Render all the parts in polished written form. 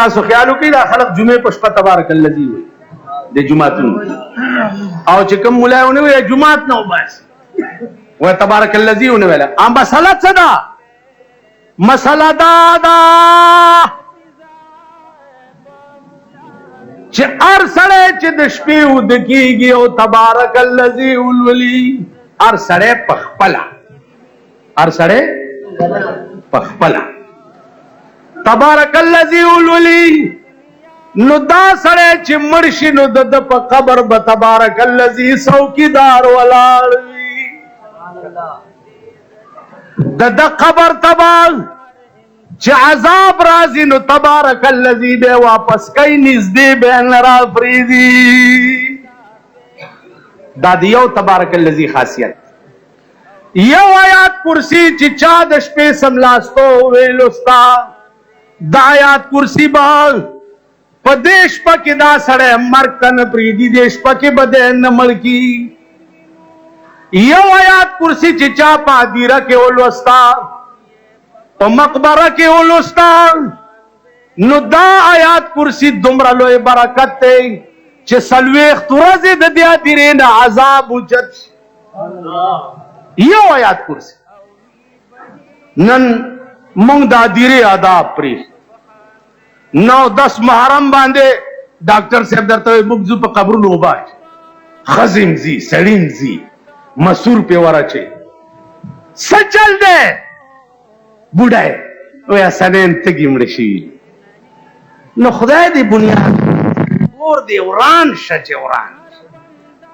تاسو خیال وکړئ دا خلک جمعې په شپه تبارک الذي وایي د جمعتون او چې کوم مولایونه وایي جمعات نه وباسي وایي تبارک الذي ونه ویله مسله څه ده مسله دا ده چې هر سړی چې د شپې وده کېږي او تبارک الذي ولولي هر سړی په خپله هر سړی په خپله تبارک الذي ولولي نو دا سړی چې مړ شي نو د په قبر به تبارک الذي څوکیدار ولاړ وي د قبر تبال چې عذاب راځي نو تبارک الذي به واپس کوي نږدې به نه راپرېږدي دا د یو تبارک الذي خاصیت یو آیات کرسی چې چا د شپې سملاستو ویلو ستا دا آیات کرسی به په دې شپه کې دا سړی مرګ ته نه پرېږدي دې شپه کې به دی نه مړ کي یو آیات کرسی چې چا په هدیره کې ولوستا په مقبره کې ولوستا نو دا آیات کرسی دومره لوی برکت دی چې څلوېښت ورځې د دې هدیرې نه عذاب اوچت شي یو آیات کرسی نن موږ د هدیرې آداب پرېږدو 9-10 محرم باندې ډاکټر صاحب درته وایي موږ ځو په قبرونو وباچ ښځې ځي سړي ځي مسور پې ورچوي څه چل دی بوډای وایي حسنین تږي مړه شوي نو خدای دې بنیاد کور دې وران شه چې وران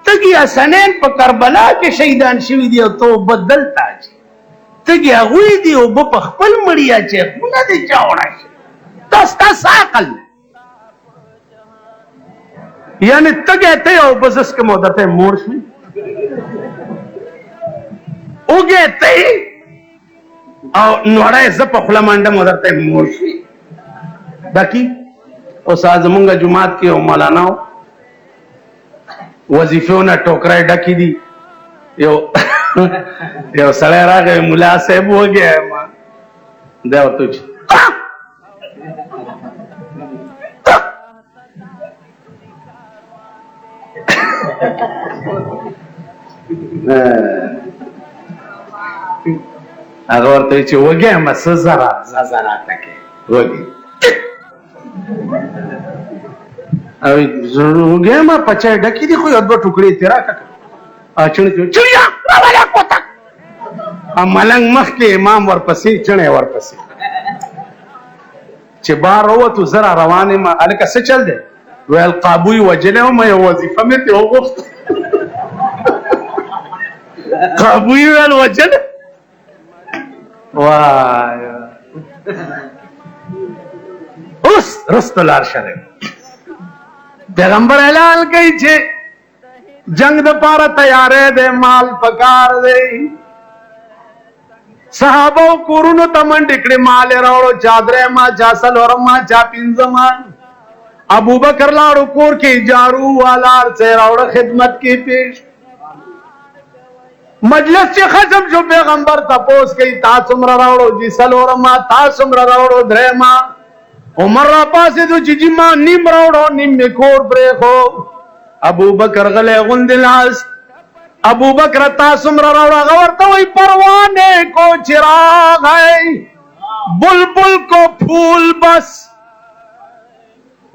تږي حسنین په کربلا کې شهیدان شوي دي او ته اوبه دلته اچي تږي هغوی دي اوبه په خپل مړي اچي خونه دې چا وړی شي ستاسو عقل یعنی تږی ته او بزس کوم درته موړ شوي اوږی ته او نوړی زه په خوله منډم او درته موړ شوي باقي اوس زمونږ جومات کې یو مولانا وظیفو نه ټوکرۍ ډکې دي یو سړی راغی ملا صاحب وږی یم دی ورته وایي هغه ورته وایي چې وږی یم څه زراعته کې وږی وږی یم پچای ډکې دي خو یو دوه ټوکرې یې ترې راکړه چړیا راوله کوتک ملنګ مخکې امام ورپسې چڼی ورپسې چې بار ووتو زه را روان یم هلکه څه چل دی ویل قابوی وجلی وم یو وظیفه مې ترې وغوښته قابوی ویل وجلی وای اوس رستو لار شری پیغمبر اعلان کوي چې جنگ د پاره تیارې دی مال پکار دی صحابه کورونو ته منډې کړې مال یې راوړو چا درېما چا څلورما چا پنځما ابوبکر لاړو کور کې جارو والا څه راوړه خدمت کې پیش مجلس چې ختم شو پیغمبر تپوس کوي تا څومره راوړو جی څلورما تا څومره راوړو درېما عمر را پاسېدو چې جي ما نیم راوړو نیم مې کور پرېښو ابوبکر غلی غوندې لاست ابوبکر تا څومره راوړه هغه ورته وایي پروانې کو چراغ ہے بلبل کو پھول بس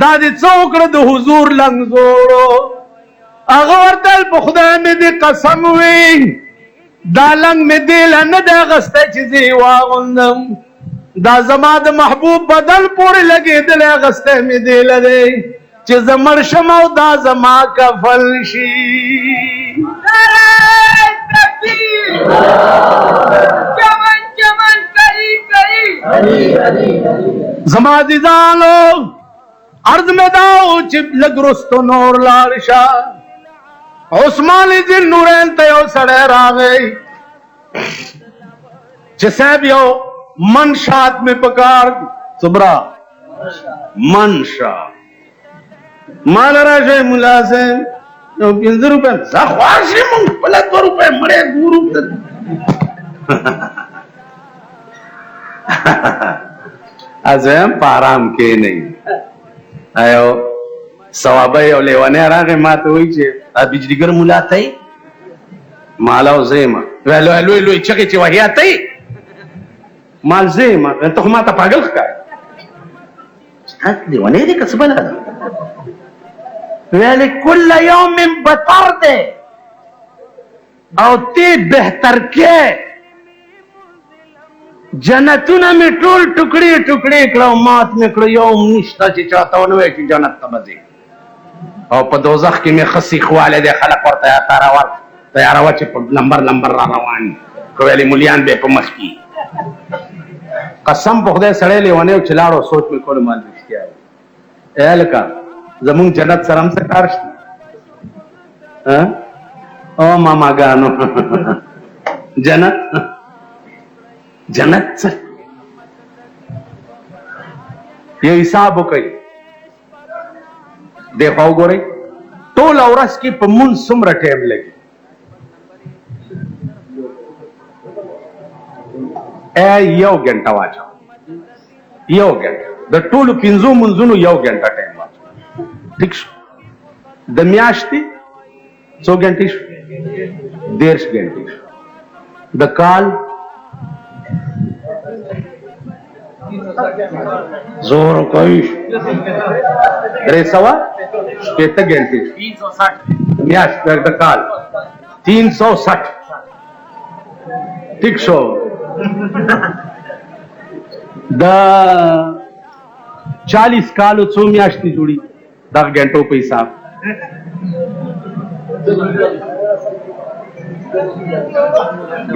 دا دې څه وکړه د حضور لنګ زوړو هغه ورته په خدای مې دې قسم وي دا لنګ مې دې له نه دی اخیستی چې زه یې واغوندم دا زما د محبوب بدن پورې لګېدلی اخیستی مې دې له دی چې زه مړ شم او دا زما کفن شي زما عزیزانو عرض میں داو چپ لگ رستو نور لارشا عثمان ذی نورین تیو سڑے راغی چھ صاحب یو منشات میں پکار صبرا منشا مال راشے ملازم یو 15 روپے زخواشی منگ پلا 2 روپے مڑے 2 روپے ازم پارام کې نه ایو ثواب یو لیوانه راغی ماته وی چې ا بجلیګر مولا ته مالاو زېما ولو لوی چغې چې وهیا ته مال زېما ته ماته پاگل ښکار ستاسو لیوانه دې کسبله ده ویل کل یوم بطر ده او تی بهتر کې جنتونه می ټول ټوکړي ټوکړي کړو مات می کړو یو نشته چې چاته ونه وي چې جنت ته ځي او په دوزخ کې می خسي خواله دي خلک ورته تیار و چې په لمبر را روان کویلې مليان به په مخ کې قسم په خدای سره لیونه چلاړو سوچ می کول مال رښتیا الکا زمون جنت سره هم څه کار شته او ماما ګانو جنت څه یو حساب وکړئ دیکھو وګورئ ټول ورځ کې په مونږ څومره ټایم لګي یو غنټه واچو یو غنټه د ټولو 15 منځونو یو غنټه ټایم واچو ٹھیک شو د میاشتې څو غنټې شو 10 غنټې د کال زور کوي 360 غنټې میاشت د کال 360 ٹھیک شو د 40 کالو څو میاشتې جوړي د غنټو په حساب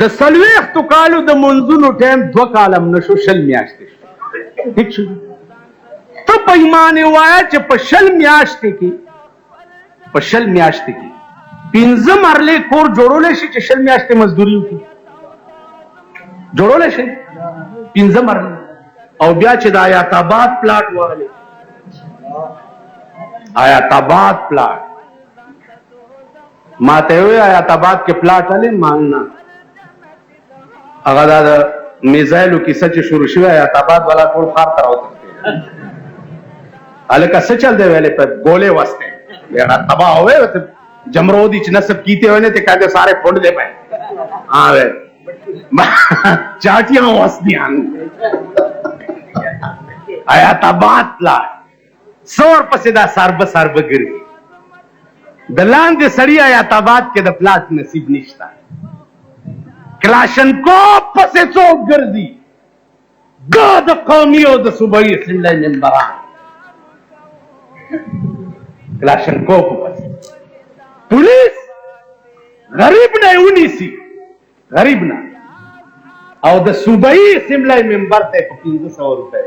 د سلويختو کالو د منځونو ټایم 2 کالم نشو شل میاشتې ٹھیک شو ته په ایمان وایا چې په شل میاشتې کې 15 مرلې کور جوړول شي چې شل میاشتې مزدوري وکړي جوړول شي 15 مرلې او بیا چې د آیات آباد پلاټ واله آیات آباد پلاټ ماته وی آیات آباد کې پلاټ والے ماننا اگر دا میزایلو کی سچ شروع شوی آیات آباد والا ټول خار تر اوته الکه څه چل دی ویلې په ګولې واسطه یاره تباہ ہوئے جمرودی چ نسب کیتے ہوئے تے کہتے سارے پھوڑ دے پے ہاں وے چاٹیاں واسطیاں آیات آباد لا سور پسې دا سرب ګرځي د لاندې سړی آیات آباد کې د پلاټ نصیب نشتا کلاشنکوف پسې څوک ګرځي ګاد قومي او د صوبایي سملای منبران کلاشنکوف پسې پولیس غریب نه ونیسي غریب نه او د صوبایي سملای منبر ته په 1500 روپے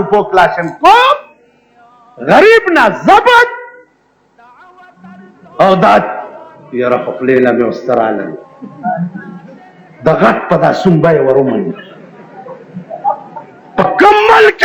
روپو کلاشنکوف غریب نه ضبط او دا یاره خپلیله مې استراله د غټ په دا سنبای ورومن په کم ملک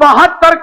72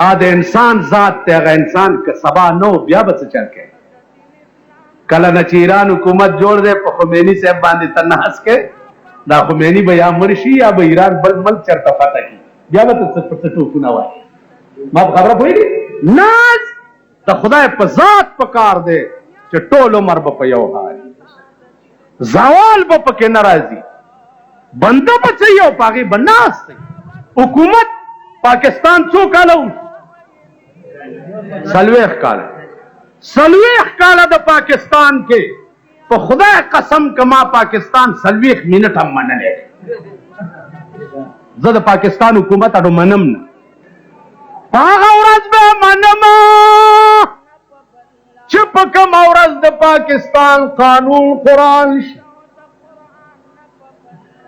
د انسان ذات ته هغه انسان که سبا نو بیا به څه چل کوي کله نه چې ایران حکومت جوړ دی په خمیني صاحب باندې ته ناز کوي دا خمیني به یا مړ شي یا به ایران بل ملک چرته فتح کړي بیا به ته څه ټوکونه وایي ما په خبره پوهېږې ناز د خدای په ذات په کار دی چې ټول عمر به په یو حال زوال به پکې نه راځي بنده به څه یو په هغې به ناست دی حکومت پاکستان څو کاله و 40 کاله 40 کاله د پاکستان کې په خدای قسم که ما پاکستان 40 منټ هم منلی زه د پاکستان حکومت اډو منم نه په هغه ورځ به منم چې په کومه ورځ د پاکستان قانون قرآن شي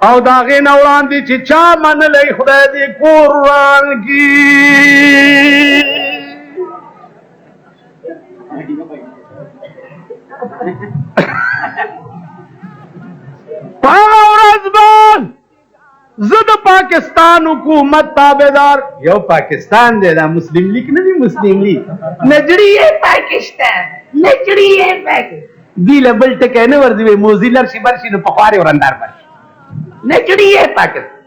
او د هغې نه وړاندې چې چا منلی خدای دې کور وران کړي په هغه ورځ به زه د پاکستان حکومت تابعدار you Pakistan the the Muslim league نه دی مسلم لیگ نجړي یې پاکستان نجړي یې پاکستان دی له بل ټکی نه ورځي وي موزیلر شي برشي نو پخوارې ورندار برشي نجړي یې پاکستان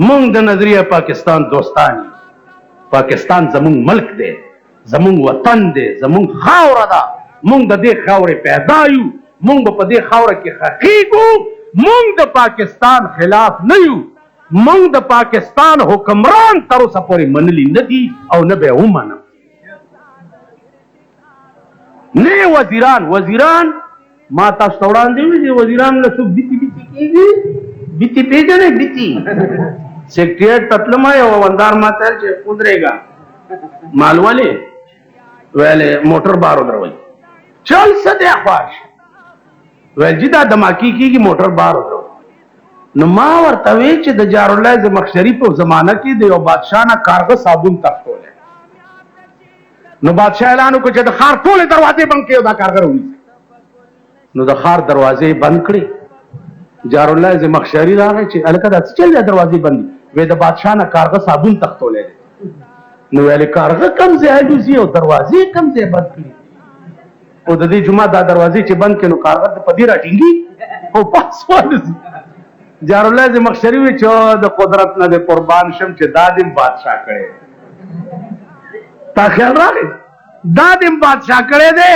مونږ د نظریه پاکستان دوستان پاکستان زمونږ ملک دی زمونږ وطن دی زمونږ خاوره ده مونږ د دې خاورې پیدا یو مونږ په دې خاوره کې خښېږو مونږ د پاکستان خلاف نه یو مونږ د پاکستان حکمران تر اوسه پورې منلي نه دي او نه به یې ومنم نه وزیران ما تاسو ته وړاندې ویلي دي وزیران له څوک بیتي کېږي بیتي پېژنې بیتي سیکریټریټ ته تلم یو وندار ما ته چې ودرېږه مال ولې ویلې موټر بار ودروئ چل څه دی خواش ویل جی دا دماکي کېږي موټر بار ودرو نو ما ورته وی چې د جارالله زمخشري په زمانه کې د یو بادشاه نه کارغه صابون تښتولی نو بادشاه اعلان وکړ چې د ښار ټولې دروازې بند کړي او دا کارغه راونیسي نو د ښار دروازې بند کړي جارالله زمخشري راغی چې هلکه دا څه چل دی دروازې بندي وی د بادشاه نه کارغه صابون تښتولی دی نو ویلې کارغه کوم ځای الوزي او دروازې کوم ځای بند کړي او د دې جمعه دا دروازې چې بند کړي نو کارغه په دې راټینګي او پاس والوزي جارالله زمخشري وی چې د قدرت نه د قربان شم چې دا دې بادشاه کړی تا خیال راغی دا دې بادشاه کړی دی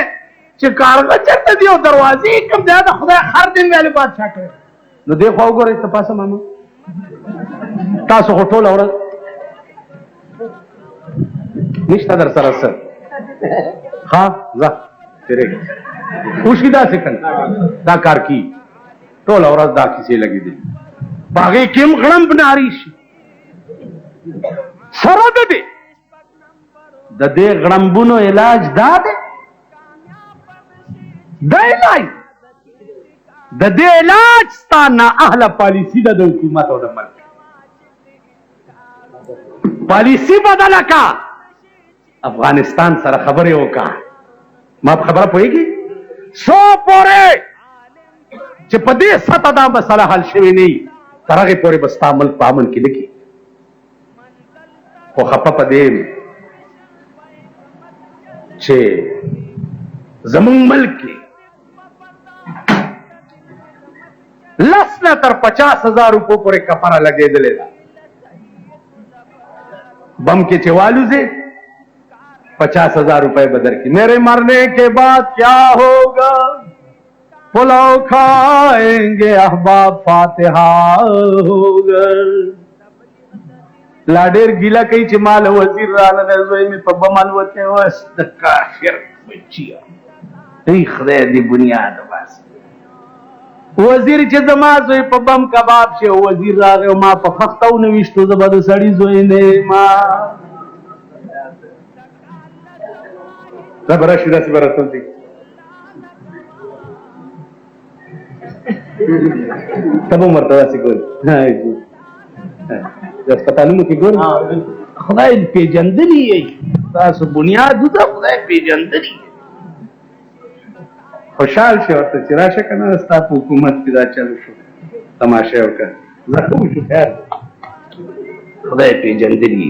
چې کارغه چېرته دي او دروازې کوم ځای د خدای هر دین ویلې بادشاه کړی نو دې خوا وګورئ ته پاسه ماما تاسو خو ټوله ورځ نشته در سره څه ښه ځه تېرېږه وشي داسې که دا کار کي ټوله ورځ دا کیسې لګېدلي په هغې کې هم غړمب ناري شي سره د دې د دې غړمبونو علاج دا دی دا علاج د دې علاج ستا نااهله پالیسي ده د حکومت او د ملک پالیسي بدله کا افغانستان سره خبرې وکړه ما په خبره پوهېږي څو پورې چې په دې سطحه دا مسله حل شوې نه وي تر هغې پورې به ستا ملک په امن کې نه کړي خو خفه په دې چې زمونږ ملک کې 10 نه تر 50,000 روپو پورې کفاره لګېدلې ده بم کې چې والوځې 50,000 روپے بدر کی میرے مرنے کے بعد کیا ہوگا پلاؤ کھائیں گے احباب فاتحہ ہوگا لا ډېر ګیله کوي چې مال وزیر رانه دی زوی مې په بم الوتی وس د کافر بچیه ای خدای دې بنیاد باسي وزیر چې زما زوی په بم کباب شي وزیر راغی او ما په خښته ونویشتو زه به د سړي زوی نه ما دا به راشي داسې به راتللی ته به هم ورته داسې ګورې هسپتالونو کې ګورې خدای پېژندلي یې تاسو بنیاد ده خدای پېژندلي خوشحال شي ورته چې راشه که نه ستا په حکومت کې دا چلو شو تماشه یې وکړه زه ښه وشو خیر خدای پېژندلي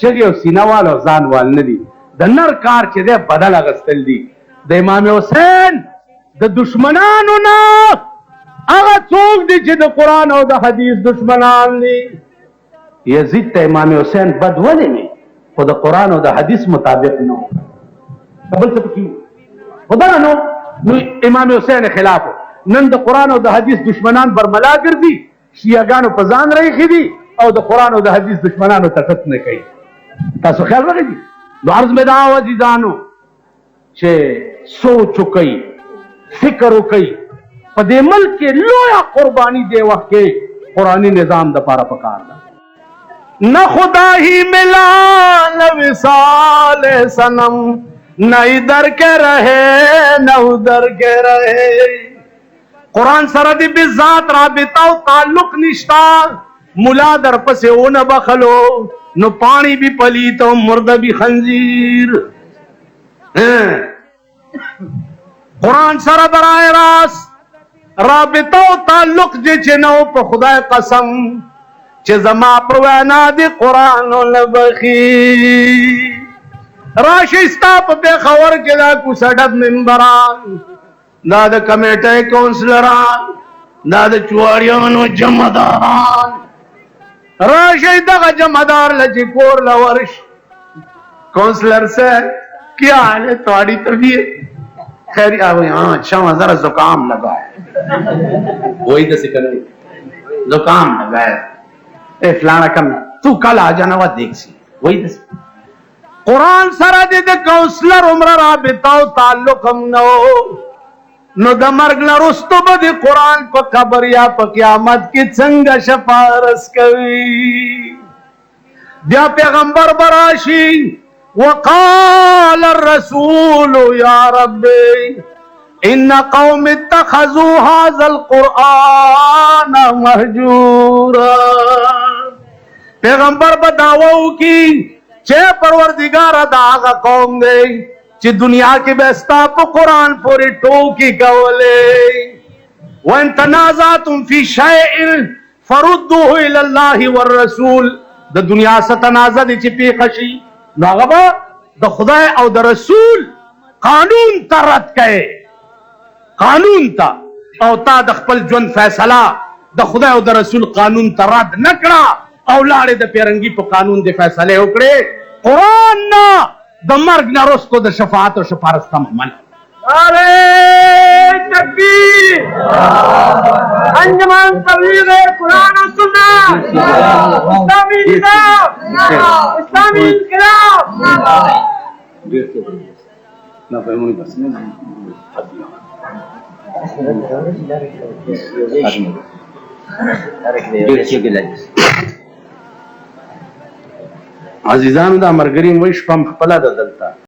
چغې او سینه وال او ځان وال نه دي د نر کار چې دی بدل اغستل دي د امام حسین د دشمنانو نه هغه څوک دي چې د قرآن او د حدیث دشمنان دي یزید ته امام حسین بد ولې نه خو د قرآن او د حدیث مطابق نه بل څه پکې خدا نو امام حسین خلاف نن د قرآن او د حدیث دشمنان برملا ګرځي شیعاګانو په ځان راېښي دي او د قرآن او د حدیث دشمنانو ته ټک نه کوي تاسو خیال راغلی نو عرض مې دا و عزیزانو چې سوچ وکئ فکر وکئ په دې ملک کې لویه قرباني دې وخت کې قرآني نظام د پاره پکار ده نہ خدا ہی ملا نہ وصال صنم نہ ادھر کے رہے نہ ادھر کے رہے قرآن سره دی بذات رابطه او تعلق نشتا ملا در پسې اون بخلو نو پانی بھی پلیت او مرده بھی خنزیر قرآن سره برائے راست رابطه او تعلق دې چې نو په خدای قسم چې زما پر وینا دی قرآن لبخي راشي ستا په پېښور کې دا کوڅه ډب ممبران دا د کمیټې کونسلران دا د چواریانو جمعداران راشي دغه جمعدار لچې کور لورش کونسلر سے کیا حال ہے تمہاری طبیعت خیر ہاں اچھا ذرا زکام لگا ہے وہی تو سکھنے زکام لگا ہے اے فلانا کم تو کل آ جانا وہ دیکھ سی وہی دس قرآن سره دې د کونسلر عمره رابطه او تعلق هم نه نو د مرګ نه وروسته به د قرآن په قبر یا په قیامت کې څنګه شفارس کوي بیا پیغمبر به راشي وقال الرسول یا ربي ان قوم اتخذوا هذا القرآن مهجورا پیغمبر به دعوو کی چې پروردگار دا هغه قوم دی چې دنیا کې به ستا په قرآن پورې ټوکې کولې وان تنازعتم فی شیء فردوه الی الله والرسول د دنیا څخه تنازع دي چې پیښ شي نو هغه به د خدای او د رسول قانون ته رد کړي قانون ته او تا د خپل ژوند فیصله د خدای او د رسول قانون ته رد نه کړه او لاړې د پیرنګي په قانون د فیصله وکړې قرآن نه د مرګ نه وروسته د شفاعت او سپارښت ته عمل نعرہ تکبیر انجمن تبلیغ قرآن و سنت اسلامی انقلاب اسلامی انقلاب نہ فهمونی بس عزیزانو دا مرګریم وای شپم خپل د دلته